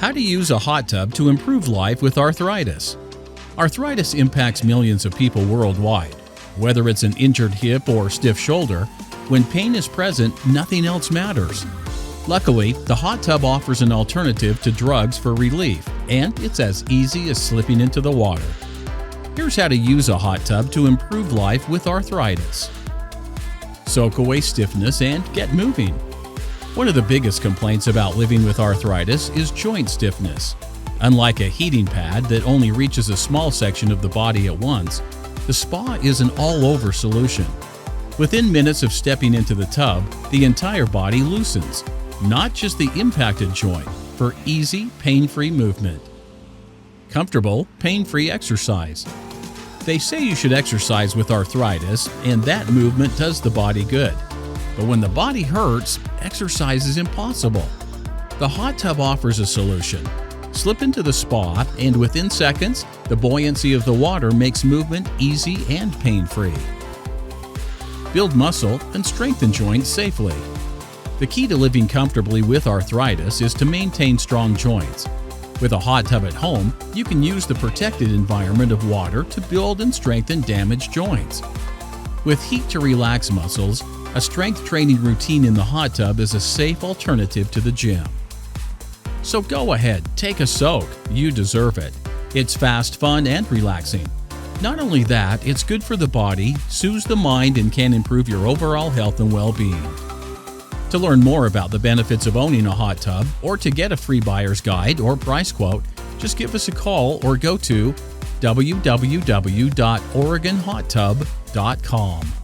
How to use a hot tub to improve life with arthritis. Arthritis impacts millions of people worldwide. Whether it's an injured hip or stiff shoulder, when pain is present, nothing else matters. Luckily, the hot tub offers an alternative to drugs for relief, and it's as easy as slipping into the water. Here's how to use a hot tub to improve life with arthritis. Soak away stiffness and get moving. One of the biggest complaints about living with arthritis is joint stiffness. Unlike a heating pad that only reaches a small section of the body at once, the spa is an all-over solution. Within minutes of stepping into the tub, the entire body loosens, not just the impacted joint, for easy, pain-free movement. Comfortable, pain-free exercise. They say you should exercise with arthritis, and that movement does the body good. But when the body hurts, exercise is impossible. The hot tub offers a solution. Slip into the spa, and within seconds, the buoyancy of the water makes movement easy and pain-free. Build muscle and strengthen joints safely. The key to living comfortably with arthritis is to maintain strong joints. With a hot tub at home, you can use the protected environment of water to build and strengthen damaged joints. With heat to relax muscles, a strength training routine in the hot tub is a safe alternative to the gym. So go ahead, take a soak. You deserve it. It's fast, fun, and relaxing. Not only that, it's good for the body, soothes the mind, and can improve your overall health and well-being. To learn more about the benefits of owning a hot tub, or to get a free buyer's guide or price quote, just give us a call or go to www.oregonhottub.com.